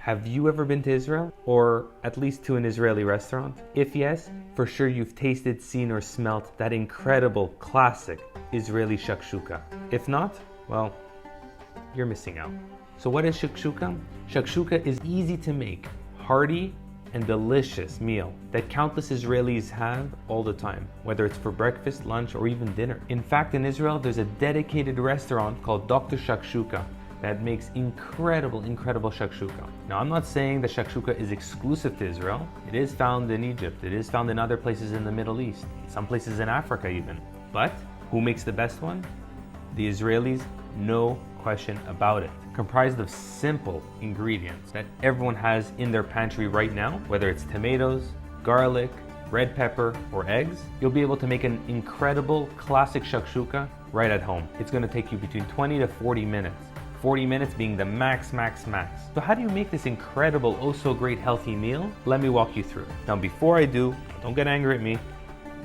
Have you ever been to Israel? Or at least to an Israeli restaurant? If yes, for sure you've tasted, seen, or smelt that incredible, classic Israeli shakshuka. If not, well, you're missing out. So what is shakshuka? Shakshuka is easy to make, hearty, and delicious meal that countless Israelis have all the time, whether it's for breakfast, lunch, or even dinner. In fact, in Israel, there's a dedicated restaurant called Dr. Shakshuka that makes incredible shakshuka. Now, I'm not saying that shakshuka is exclusive to Israel. It is found in Egypt. It is found in other places in the Middle East, some places in Africa even. But who makes the best one? The Israelis, no question about it. Comprised of simple ingredients that everyone has in their pantry right now, whether it's tomatoes, garlic, red pepper, or eggs, you'll be able to make an incredible classic shakshuka right at home. It's gonna take you between 20 to 40 minutes. 40 minutes being the max. So how do you make this incredible, oh so great healthy meal? Let me walk you through. Now before I do, don't get angry at me,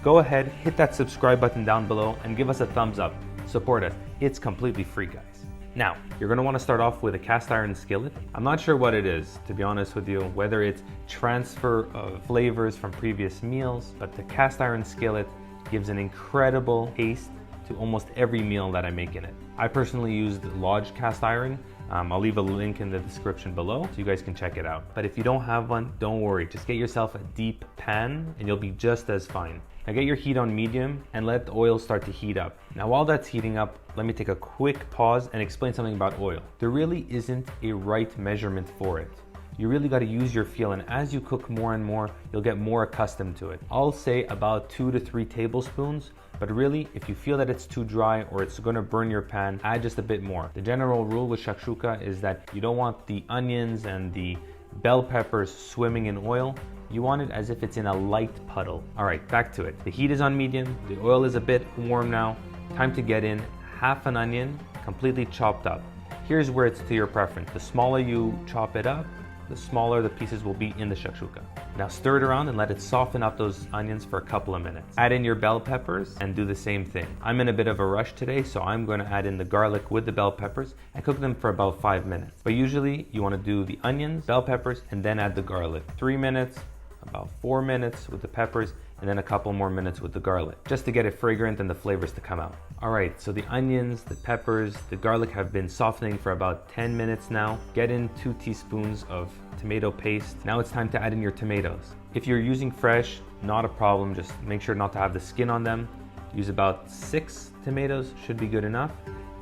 go ahead, hit that subscribe button down below and give us a thumbs up. Support us, it's completely free, guys. Now, you're gonna wanna start off with a cast iron skillet. I'm not sure what it is, to be honest with you, whether it's transfer of flavors from previous meals, but the cast iron skillet gives an incredible taste to almost every meal that I make in it. I personally used Lodge cast iron. I'll leave a link in the description below so you guys can check it out. But if you don't have one, don't worry. Just get yourself a deep pan and you'll be just as fine. Now get your heat on medium and let the oil start to heat up. Now while that's heating up, let me take a quick pause and explain something about oil. There really isn't a right measurement for it. You really got to use your feel, and as you cook more and more, you'll get more accustomed to it. I'll say about 2 to 3 tablespoons, but really, if you feel that it's too dry or it's gonna burn your pan, add just a bit more. The general rule with shakshuka is that you don't want the onions and the bell peppers swimming in oil. You want it as if it's in a light puddle. All right, back to it. The heat is on medium, the oil is a bit warm now. Time to get in half an onion, completely chopped up. Here's where it's to your preference. The smaller you chop it up, the smaller the pieces will be in the shakshuka. Now stir it around and let it soften up those onions for a couple of minutes. Add in your bell peppers and do the same thing. I'm in a bit of a rush today, so I'm going to add in the garlic with the bell peppers and cook them for about 5 minutes. But usually you want to do the onions, bell peppers, and then add the garlic. 3 minutes, about 4 minutes with the peppers, and then a couple more minutes with the garlic, just to get it fragrant and the flavors to come out. All right, so the onions, the peppers, the garlic have been softening for about 10 minutes now. Get in 2 teaspoons of tomato paste. Now it's time to add in your tomatoes. If you're using fresh, not a problem, just make sure not to have the skin on them. Use about 6 tomatoes, should be good enough.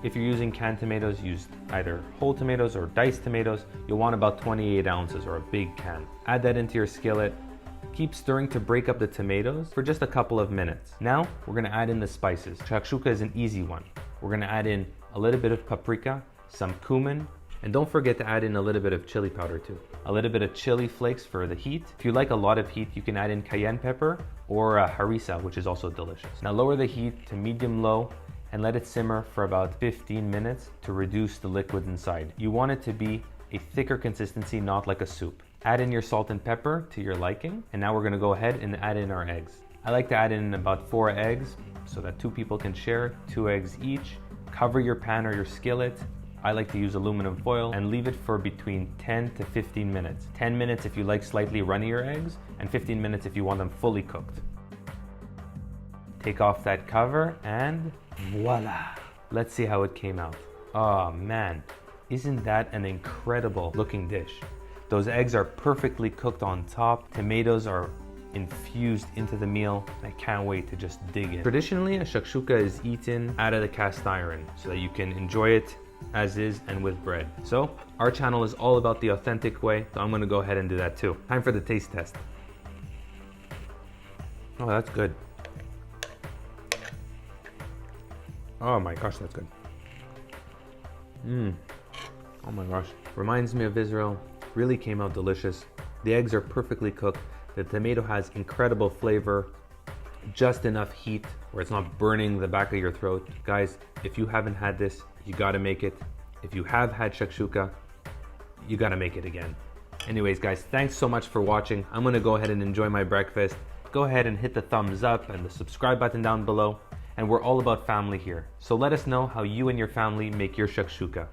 If you're using canned tomatoes, use either whole tomatoes or diced tomatoes. You'll want about 28 ounces or a big can. Add that into your skillet. Keep stirring to break up the tomatoes for just a couple of minutes. Now, we're gonna add in the spices. Shakshuka is an easy one. We're gonna add in a little bit of paprika, some cumin, and don't forget to add in a little bit of chili powder too. A little bit of chili flakes for the heat. If you like a lot of heat, you can add in cayenne pepper or harissa, which is also delicious. Now lower the heat to medium-low and let it simmer for about 15 minutes to reduce the liquid inside. You want it to be a thicker consistency, not like a soup. Add in your salt and pepper to your liking, and now we're gonna go ahead and add in our eggs. I like to add in about 4 eggs so that 2 people can share, 2 eggs each. Cover your pan or your skillet. I like to use aluminum foil and leave it for between 10 to 15 minutes. 10 minutes if you like slightly runnier eggs, and 15 minutes if you want them fully cooked. Take off that cover and voila. Let's see how it came out. Oh man, isn't that an incredible looking dish? Those eggs are perfectly cooked on top. Tomatoes are infused into the meal. I can't wait to just dig in. Traditionally, a shakshuka is eaten out of the cast iron so that you can enjoy it as is and with bread. So our channel is all about the authentic way, so I'm gonna go ahead and do that too. Time for the taste test. Oh, that's good. Oh my gosh, that's good. Oh my gosh. Reminds me of Israel. Really came out delicious. The eggs are perfectly cooked. The tomato has incredible flavor, just enough heat where it's not burning the back of your throat. Guys, if you haven't had this, you gotta make it. If you have had shakshuka, you gotta make it again. Anyways, guys, thanks so much for watching. I'm gonna go ahead and enjoy my breakfast. Go ahead and hit the thumbs up and the subscribe button down below. And we're all about family here. So let us know how you and your family make your shakshuka.